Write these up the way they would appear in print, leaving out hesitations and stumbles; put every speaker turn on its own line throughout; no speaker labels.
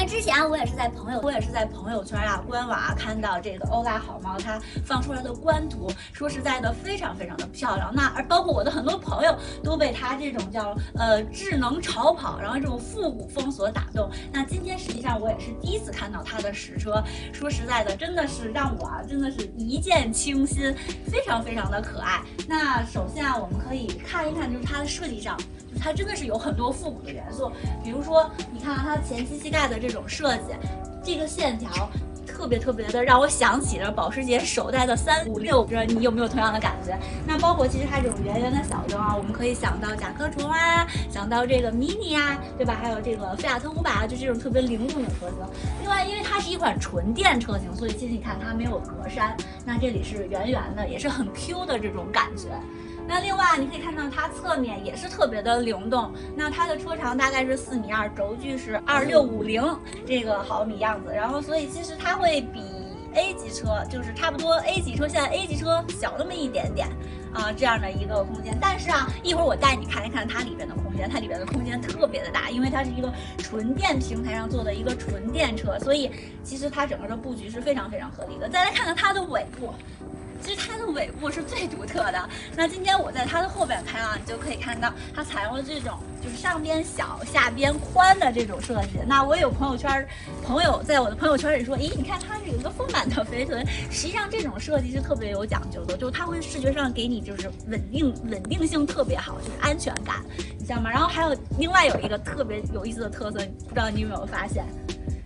之前我也是在朋友圈啊、官网啊看到这个欧拉好猫它放出来的官图，说实在的非常非常的漂亮。那而包括我的很多朋友都被它这种叫智能超跑，然后这种复古风所打动。那今天实际上我也是第一次看到它的实车，说实在的，真的是让我真的是一见倾心，非常非常的可爱。那首先啊，我们可以看一看就是它的设计上。它真的是有很多复古的元素，比如说，你看它前期膝盖的这种设计，这个线条特别的让我想起了保时捷首代的356，不知道你有没有同样的感觉？那包括其实它这种圆圆的小灯啊，我们可以想到甲壳虫啊，想到这个 mini 啊，对吧？还有这个菲亚特500啊，就这种特别灵动的车型。另外，因为它是一款纯电车型，所以其实你看它没有格栅，那这里是圆圆的，也是很 Q 的这种感觉。那另外你可以看到它侧面也是特别的灵动，那它的车长大概是4.2米，轴距是2650这个毫米样子，然后所以其实它会比 A 级车就是差不多 A 级车，现在 A 级车小那么一点点啊，这样的一个空间。但是啊，一会儿我带你看一看它里边的空间，它里边的空间特别的大，因为它是一个纯电平台上做的一个纯电车，所以其实它整个的布局是非常非常合理的。再来看看它的尾部。其实它的尾部是最独特的。那今天我在它的后边看啊，你就可以看到它采用了这种就是上边小下边宽的这种设计。那我有朋友在我的朋友圈里说，咦，你看它是有一个丰满的肥臀。实际上这种设计是特别有讲究的，就是它会视觉上给你就是稳定性特别好，就是安全感，你知道吗？然后还有另外有一个特别有意思的特色，不知道你有没有发现？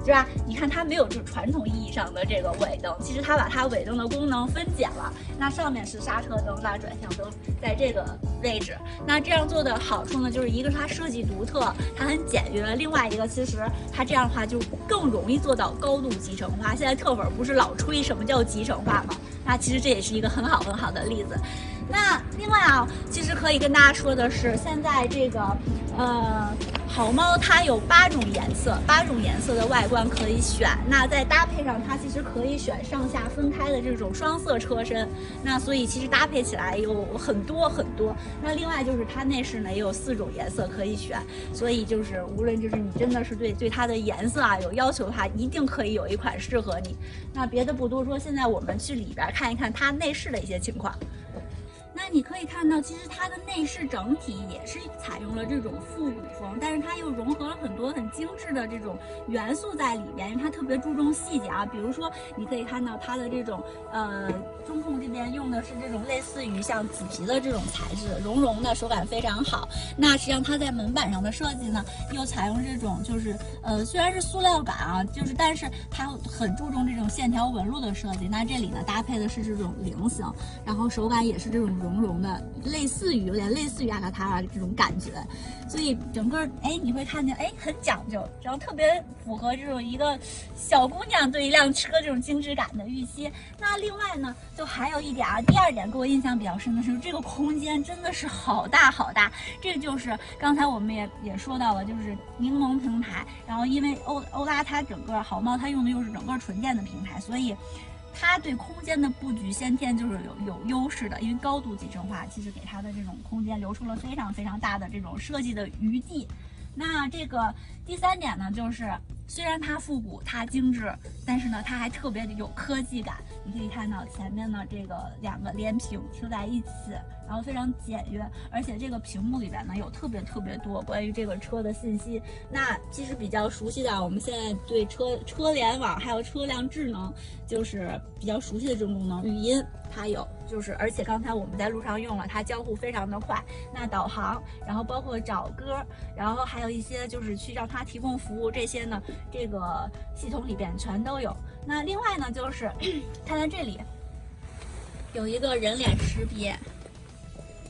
是吧？你看它没有就是传统意义上的这个尾灯，其实它把它尾灯的功能分解了。那上面是刹车灯、拉转向灯，在这个位置。那这样做的好处呢，就是一个是它设计独特，它很简约；另外一个，其实它这样的话就更容易做到高度集成化。现在特粉不是老吹什么叫集成化吗？那其实这也是一个很好的例子。那另外啊，其实可以跟大家说的是，现在这个好猫它有8种颜色的外观可以选。那在搭配上，它其实可以选上下分开的这种双色车身。那所以其实搭配起来有很多。那另外就是它内饰呢也有4种颜色可以选，所以就是无论就是你真的是对它的颜色啊有要求的话，一定可以有一款适合你。那别的不多说，现在我们去里边看一看它内饰的一些情况。那你可以看到，其实它的内饰整体也是采用了这种复古风，但是它又融合了很多很精致的这种元素在里边，因为它特别注重细节啊。比如说，你可以看到它的这种中控这边用的是这种类似于像麂皮的这种材质，绒的，手感非常好。那实际上它在门板上的设计呢，又采用这种就是虽然是塑料感啊，但是它很注重这种线条纹路的设计。那这里呢搭配的是这种菱形，然后手感也是这种绒的，有点类似于阿卡塔拉这种感觉，所以整个你会看见很讲究，然后特别符合这种一个小姑娘对一辆车这种精致感的预期。那另外呢，就还有一点啊，第2点给我印象比较深的是这个空间真的是好大。这个就是刚才我们也说到了，就是柠檬平台，然后因为欧拉它整个好猫它用的又是整个纯电的平台，所以它对空间的布局先天就是有优势的，因为高度集成化其实给它的这种空间留出了非常大的这种设计的余地。那这个第3点呢，就是虽然它复古它精致，但是呢它还特别的有科技感。你可以看到前面呢这个2个连屏收在一起，然后非常简约，而且这个屏幕里边呢有特别多关于这个车的信息。那其实比较熟悉的，我们现在对车联网还有车辆智能就是比较熟悉的这种功能，语音它有，就是而且刚才我们在路上用了，它交互非常的快。那导航，然后包括找歌，然后还有一些就是去让它提供服务，这些呢这个系统里边全都有。那另外呢就是看在这里有一个人脸识别。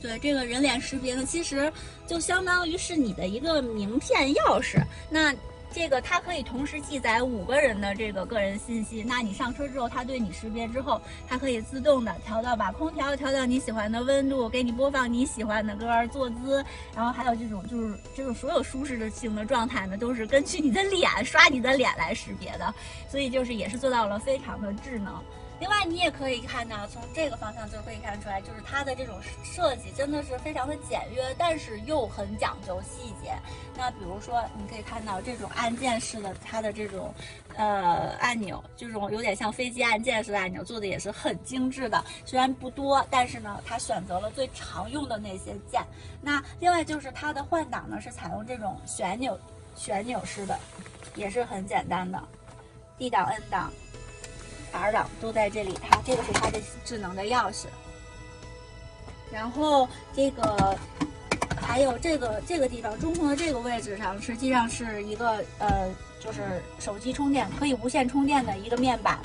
对，这个人脸识别呢，其实就相当于是你的一个名片钥匙。那这个它可以同时记载5个人的这个个人信息。那你上车之后，它对你识别之后，它可以自动的把空调调到你喜欢的温度，给你播放你喜欢的歌，坐姿，然后还有这种所有舒适性的状态呢，都是根据你的脸刷你的脸来识别的。所以就是也是做到了非常的智能。另外，你也可以看到，从这个方向就可以看出来，就是它的这种设计真的是非常的简约，但是又很讲究细节。那比如说，你可以看到这种按键式的它的这种按钮，这种有点像飞机按键式的按钮，做的也是很精致的。虽然不多，但是呢，它选择了最常用的那些键。那另外就是它的换挡呢，是采用这种旋钮式的，也是很简单的。D 档、N 档。R 档都在这里，这个是它的智能的钥匙。然后这个还有这个地方中控的这个位置上，实际上是一个就是手机充电可以无线充电的一个面板。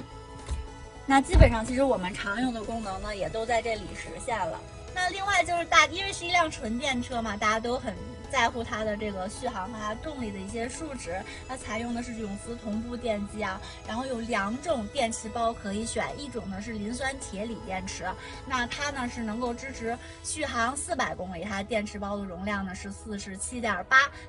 那基本上其实我们常用的功能呢，也都在这里实现了。那另外就是因为是一辆纯电车嘛，大家都很在乎它的这个续航和它动力的一些数值。它采用的是永磁同步电机啊，然后有2种电池包可以选，一种呢是磷酸铁锂电池，那它呢是能够支持续航400公里，它电池包的容量呢是47.8。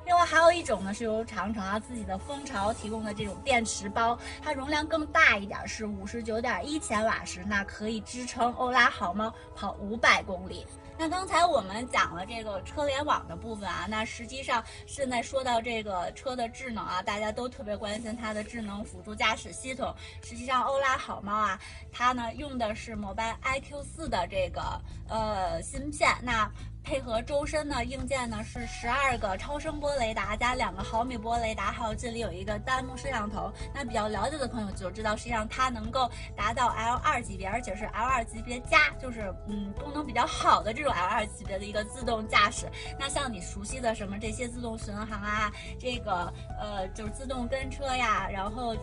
另外还有一种呢是由长城自己的蜂巢提供的这种电池包，它容量更大一点，是59.1千瓦时，那可以支撑欧拉好猫跑500公里。那刚才我们讲了这个车联网的部分啊，那实际上现在说到这个车的智能啊，大家都特别关心它的智能辅助驾驶系统。实际上欧拉好猫啊，它呢用的是摩拜 iQ4的这个芯片，那配合周深呢，硬件呢是12个超声波雷达加2个毫米波雷达，还有这里有一个弹幕摄像头。那比较了解的朋友就知道，实际上它能够达到 L2级别，而且是 L2级别加，就是功能比较好的这种 L2级别的一个自动驾驶。那像你熟悉的什么这些自动巡航啊，这个就是自动跟车呀，然后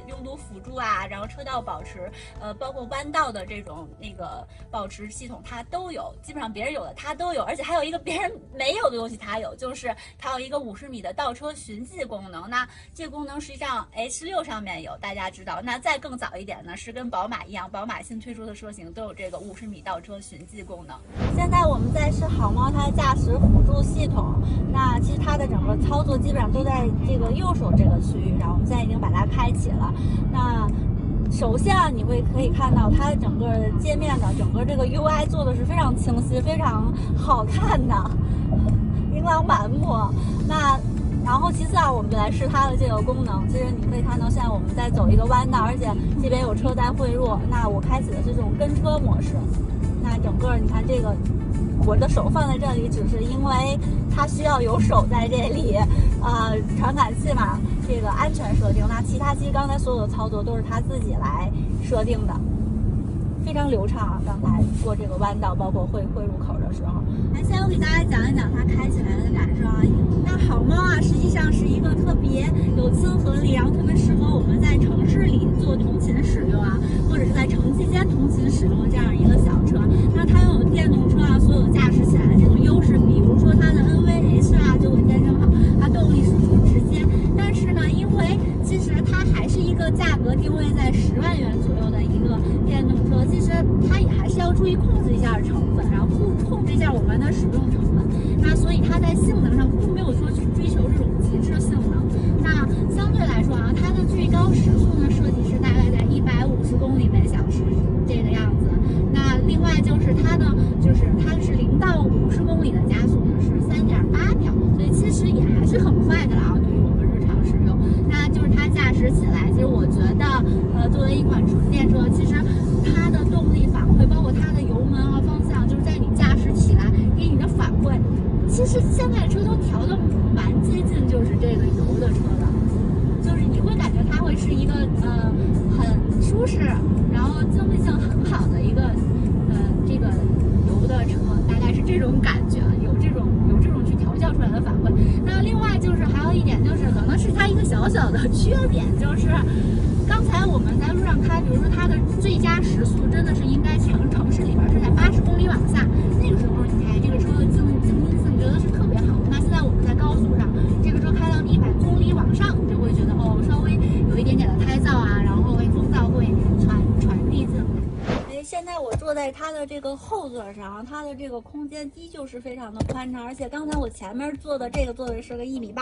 拥堵辅助啊，然后车道保持，包括弯道的这种那个保持系统，它都有，基本上别人有的它都有，而且还有一个别人没有的东西它有，就是它有一个50米的倒车循迹功能。那这个功能实际上 H6 上面有，大家知道。那再更早一点呢，是跟宝马一样，宝马新推出的车型都有这个50米倒车循迹功能。现在我们在试好猫它驾驶辅助系统，那其实它的整个操作基本上都在这个右手这个区域，然后我们现在已经把它开启了。那首先啊，你可以看到它的整个界面的整个这个 UI 做的是非常清晰、非常好看的，琳琅满目。那然后其次啊，我们就来试它的这个功能。其实你可以看到，现在我们在走一个弯道，而且这边有车在汇入。那我开启的是这种跟车模式。那整个你看这个，我的手放在这里，只是因为它需要有手在这里，传感器嘛，这个安全设定。那其他其实刚才所有的操作都是它自己来设定的，非常流畅啊！刚才过这个弯道，包括汇入口的时候。那现在我给大家讲一讲它开起来的感受啊。那好猫啊，实际上是一个特别有亲和力，然后特别适合我们在城市里做通勤使用啊，或者是在城际间通勤使用的这样一个小车。那它拥有电动车啊所有驾驶起来的这种优势，比如说它的 NVH 啊就会健身好，它动力输出直接。但是呢，因为其实它还是一个价格定位在10万元左右的一个电动车，其实它也还是要注意控制一下成本，然后控制一下我们的使用成本。那所以它在性能上并没有说去追求这种极致性能。那相对来说啊，它的最高时速呢设计是大概在150公里每小时这个样子。那另外就是它是0到50公里的加速呢是3.8秒，所以其实也还是很快的了啊，对于我们日常使用。那就是它驾驶起来，其实我觉得作为一款纯电车，其实它的动力反馈，包括它的油门和方向，就是在你驾驶起来给你的反馈，其实现在的车都调的蛮接近就是这个油的车的，就是你会感觉它会是一个很舒适，然后经济性很好的一个这个油的车，大概是这种感觉，有这种去调教出来的反馈。那另外就是还有一点就是可能是它一个小小的缺点，就是刚才我们在路上开，比如说它的最佳时速真的是应该城市里边是在80公里往下，那个时候你开这个车的静音性觉得是特别好。那现在我们在高速上，这个车开到100公里往上，你就会觉得稍微有一点点的胎噪啊，然后风噪会传递进来。现在我坐在它的这个后座上，它的这个空间依旧是非常的宽敞，而且刚才我前面坐的这个座位是个1.8米。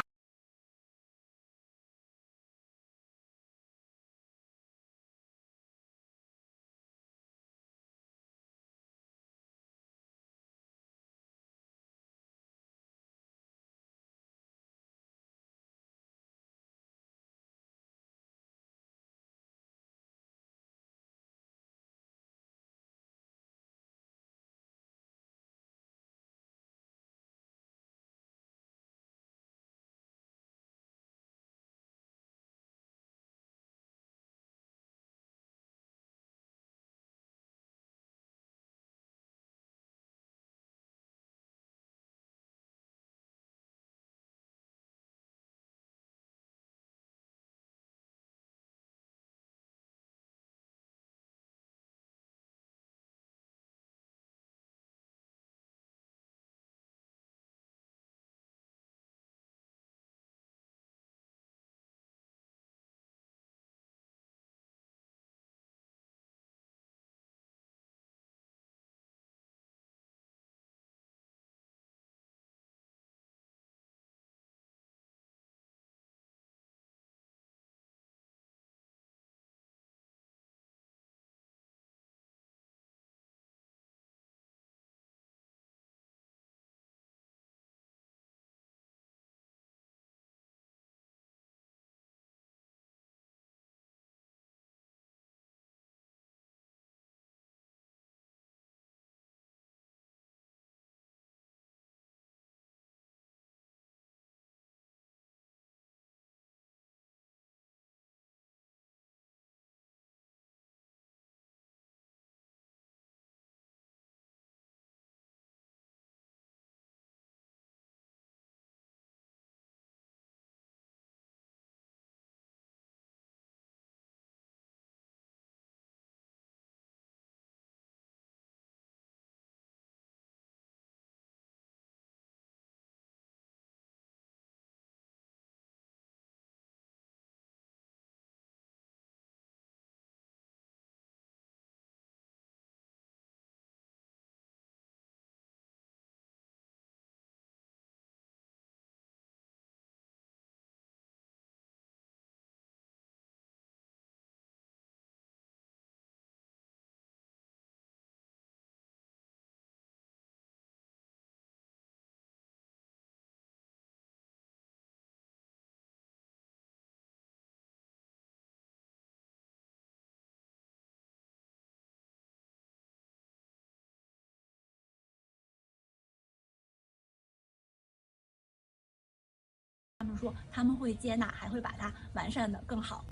说他们会接纳，还会把它完善的更好。